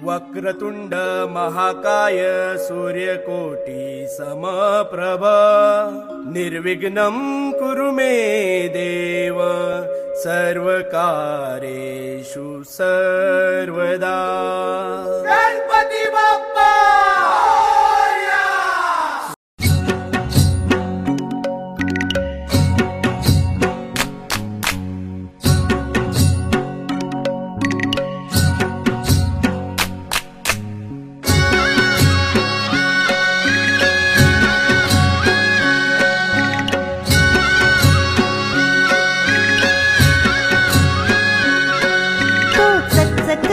वक्रतुंड महाकाय सूर्यकोटी समप्रभ निर्विघ्नं कुरु मे देव सर्वकार्येषु सर्वदा। गणपती बाप्पा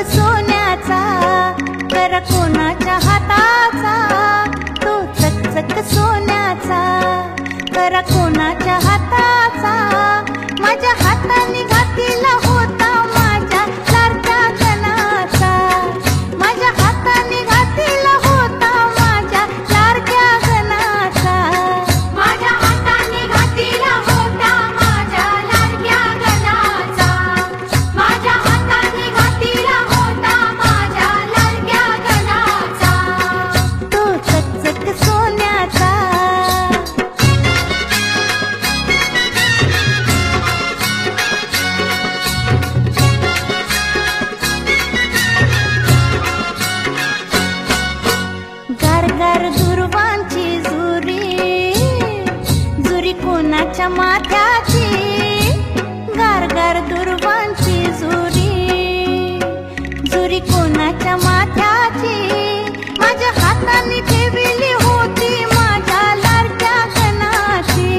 सोन्याचा कर कोणाच्या हाताचा, तो चकचक सोन्याचा कर कोणाच्या हाताचा, माझ्या हाताने घातला होता माझ्या लाडक्या गणाचा, माझ्या हाताने घातला होता माझ्या लाडक्या गणाचा, माझ्या हाताने घातला होता माझ्या लाडक्या गणाचा, माझ्या हाताने घातला होता माझ्या लाडक्या गणाचा, तो चकचक सोन्याचा। गारगार दुर्वांची जुरी, जुरी कोणाच्या माथ्याची, गारगार दुर्वांची जुरी, जुरी कोणाच्या माथ्याची, माझ्या हाताने ठेवली होती माझ्या लाडक्या गणाची,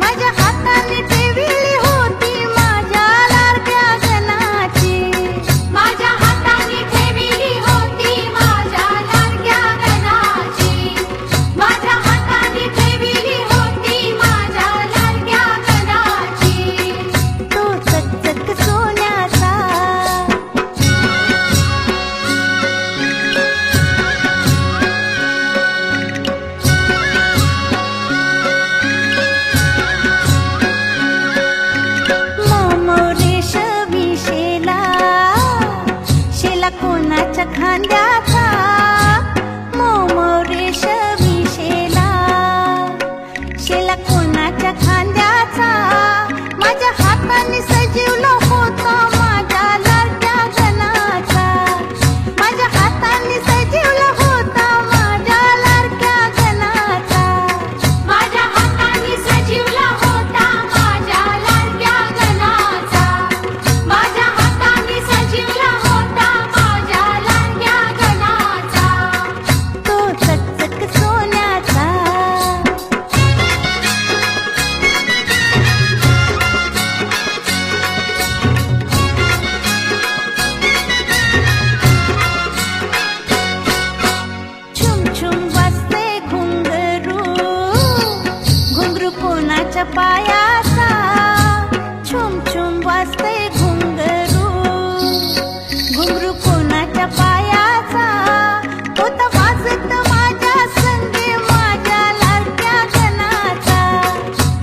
माझ्या हाताने ठेवली होती माझ्या लाडक्या गणाची, माझ्या हाताने ठेवली होती माझ्या लाडक्या गणाची, माझ्या हाताने ठेवली होती माझ्या लाडक्या गणाची, तो चकचक सोन्याचा। मोमोरेश विशेला, शेला कोणाच्या खांद्याचा, मोमोरेश विशेला, शेला कोणाच्या खांद्याचा, माझ्या हाताने सजवलं होतं माझ्या लाडक्या गणाचा, माझ्या हाताने सजवलं होतं माझ्या लाडक्या गणाचा, माझ्या हाताने सजवलं होता माझ्या लाडक्या गणाचा, माझ्या हाताने सजवलं होता माझ्या लाडक्या गणाचा, तो चकचक सोन्याचा। छुम छुम वाजते घुंगरू, घुंगरू कोणाच्या पायाचा, छुम छुम वाजते घुंगरू, घुंगरू कोणाच्या पायाचा, होता वाजत माझ्या संगे माझ्या लाडक्या गणाचा,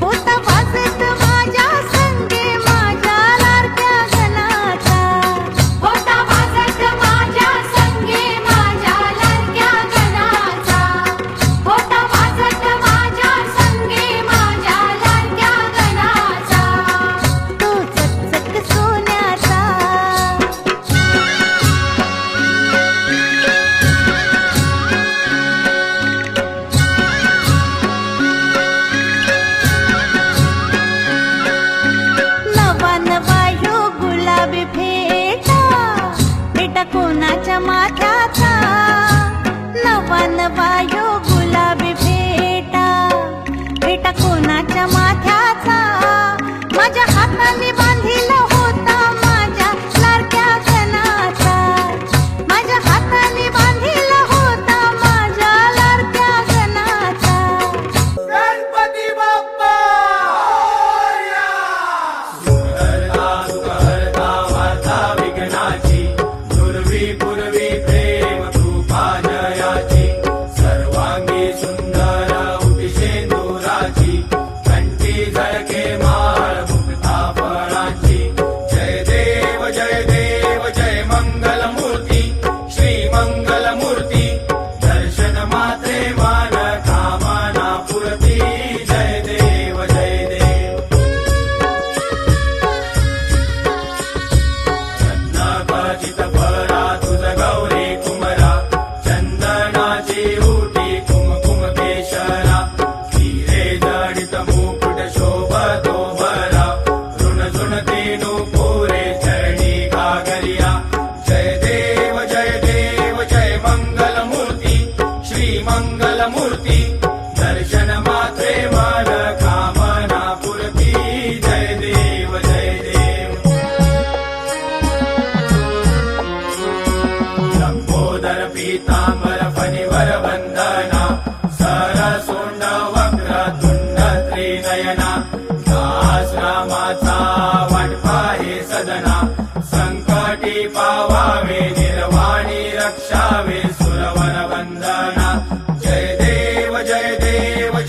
होता वाजत माझ्या संगे माझ्या लाडक्या गणाचा, होता वाजत माझ्या संगे माझ्या लाडक्या गणाचा, होता वाजत माझ्या संगे माझ्या लाडक्या गणाचा,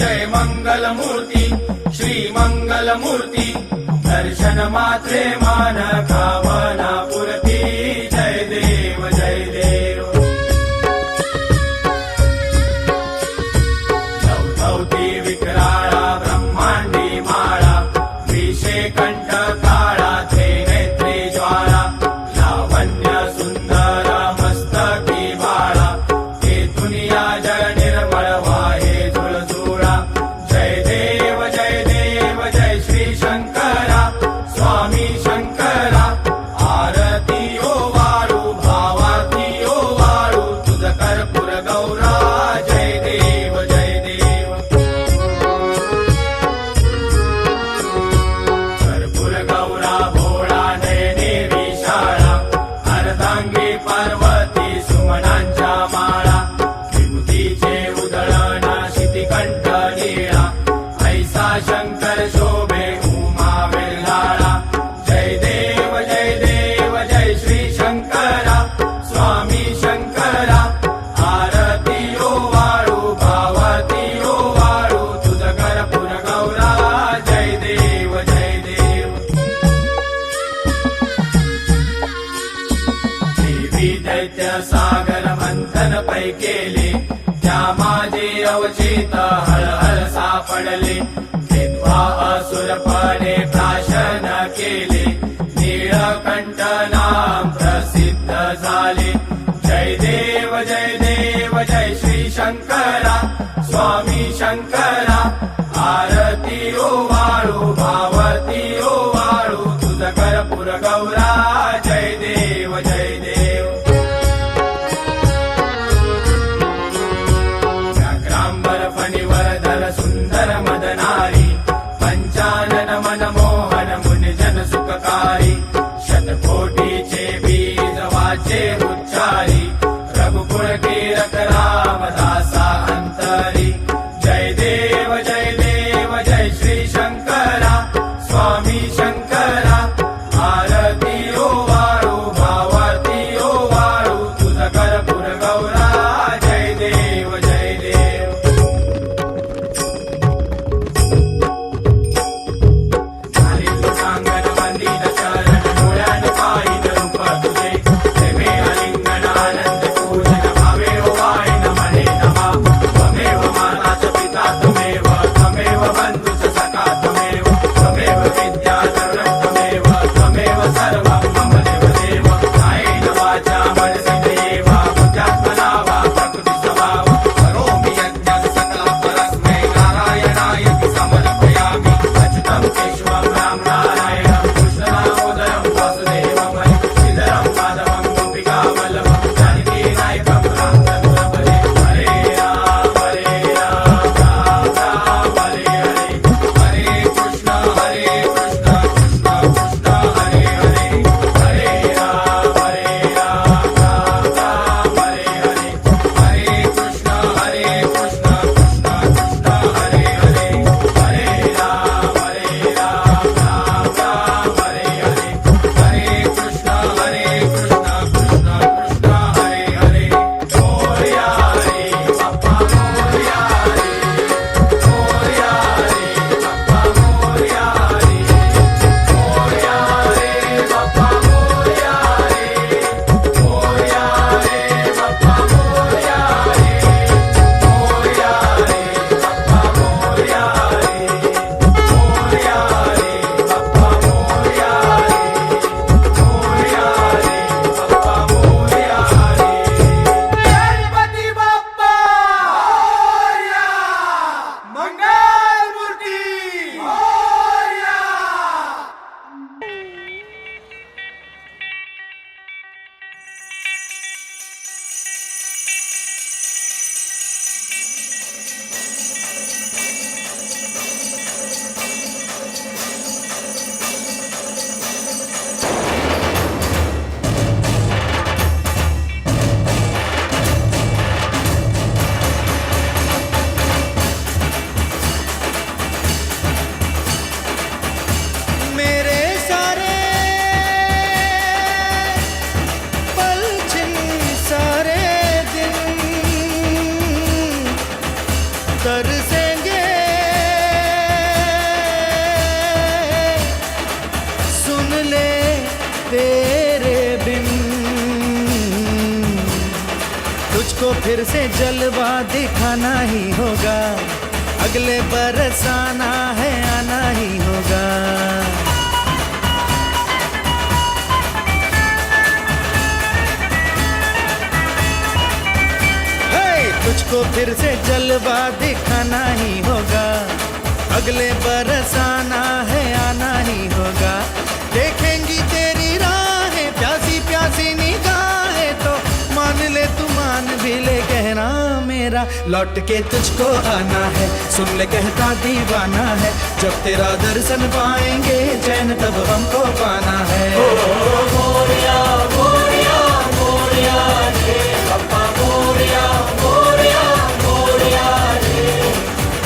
जय मंगलमूर्ती श्री मंगलमूर्ती दर्शन मात्रे मान कामना पुरती जय देव जय देव चौथौती विकराळा ब्रह्मांडी माळा विषे कंठ काळा ते नेत्री ज्वाळा लावण्य सुंदर मस्तकी बाळा ते दुनिया जय निर्मळ वाहे झुळझुळा जय देव जय श्री शंकरा स्वामी शंकरा आरती ओ वाळू भावाती ओ वाळू तुझ कर्पूर गौरा जय देव जय देव कर्पूर गौरा भोळा नयने विशाळा अर्धांगी पार्वती सुमनांच्या माळा विभूतीचे उधळण शितिकंठ नीळा ऐसा शंकर शोभे उमा वेल्हाळा जय देव जय श्री शंकरा स्वामी शंकरा आरती ओ वाळू भावती ओ वाळू तुझ कर्पूर गौरा जय देव जय देव देवी दैत्य सागर मंथन पै केले त्या माझे अवचित हळहळ सापडले विद्वा असुरपणे प्राशन केले नीळकंठ नाम प्रसिद्ध झाले जय देव जय श्री शंकरा स्वामी शंकरा आरती ओ वाळू भावती ओ वाळू तुझ कर्पूर गौरा जय देव जय देव व्याघ्रांबर फणीवरधर सुंदर मदनारी पंचानन मनमोहन मुनिजन सुखकारी शतकोटीचे बीज वाचे उच्चारी रघुकुळ कीरक रामदासा अंतरी जय देव जय श्री शंकरा स्वामी शंकरा आरती ओ वाळू भावती ओ वाळू तुझ कर्पूर गौरा जय देव जय देव चांगल वंदित चरण डोळ्यान पाहिन रूप तुझे प्रेमे आलिंगन आनंद पूजन भावे ओ वायन मने नमा त्वमेव माता च पिता त्वमेव बंधुश्च सखा त्वमेव विद्या त्वमेव सर्वं मम देव कायेन वाचा मनसेवा बुद्ध्यात्मना वा प्रकृति स्वभाव करोमि यज्ञं सकलं परस्मै नारायणाय समर्पयामि अच्युतं केशवं राम नारायणं कृष्णदामोदरं वासुदेवं श्रीधरं माधवं गोपिकावल्लभं जानकीनायकं रामचन्द्रपदे हरे राम राम राम हरे हरे कृष्ण कृष्ण कृष्ण हरे हरे हरे राम राम राम हरे हरे कृष्ण कृष्ण कृष्ण हरे हरे हरे राम राम राम हरे हरे हरे कृष्ण कृष्ण कृष्ण हरे हरे मोरया रे बाप्पा मोरया रे मोरया रे बाप्पा मोरया रे मोरया रे बाप्पा मोरया रे मोरया रे बाप्पा मोरया रे मोरया रे बाप्पा मोरया रे मोरया रे बाप्पा मोरया रे गणपती बाप्पा मोरया मंगलमूर्ती मोरया तरसेंगे तेरे बिन। तुझको फिर से जलवा दिखाना ही होगा, अगले बरस आना है, आना ही होगा। तुझको फिर से जलवा दिखाना ही होगा, अगले बरस आना है, आना ही होगा। देखेंगी तेरी राहें प्यासी प्यासी निगाहें, तो मान ले तू मान भी ले कहना मेरा, लौट के तुझको आना है। सुन ले कहता दीवाना है, जब तेरा दर्शन पाएंगे चैन तब हमको पाना है। मोरिया मोरिया मोरिया रे पप्पा मोरिया मोरिया मोरिया रे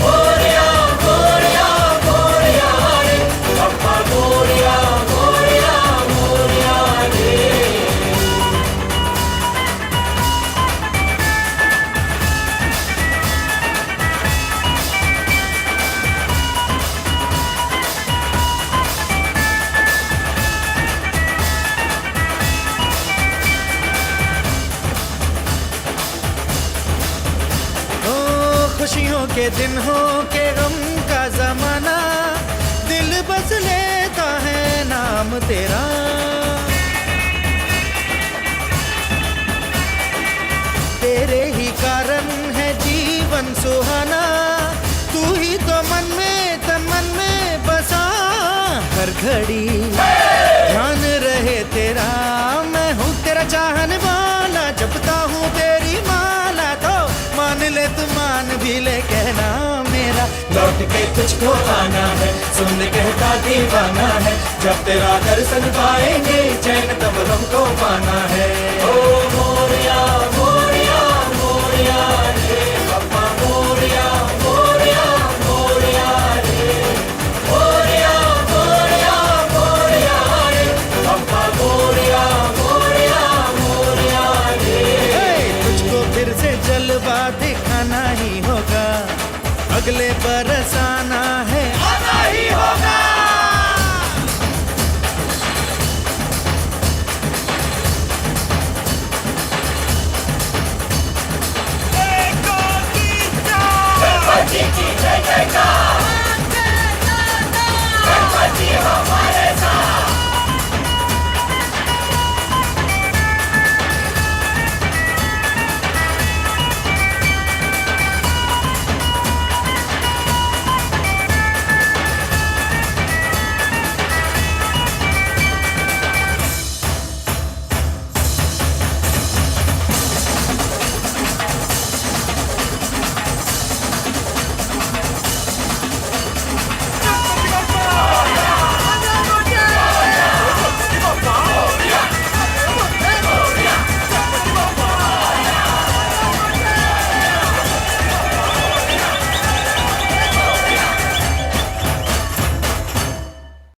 मोरिया मोरिया मोरिया रे पप्पा मोरिया मोरिया मोरिया रे। खुशियों के दिन हो के गम का जमाना, दिल बस लेता है नाम तेरा। तेरे ही कारण है जीवन सुहाना, तू ही तो मन में तन मन में बसा। हर घड़ी ध्यान रहे तेरा, मैं हूँ तेरा चाहने वाला, जपता हूँ तेरी माला, तो मान ले तू मान भी ले कहना मेरा, लौट के तुझको आना है। सुन ले कहता दीवाना है, जब तेरा दर्शन पाएंगे चैन तब हमको पाना है। ओ मोरिया मोरिया मोरिया रे पप्पा मोरिया मोरिया मोरिया रे मोरिया मोरिया मोरिया रे पप्पा मोरिया मोरिया मोरिया रे। तुझको फिर से जलवा दिखाना ही होगा, अगले बरस आना है, आना ही होगा। Chichi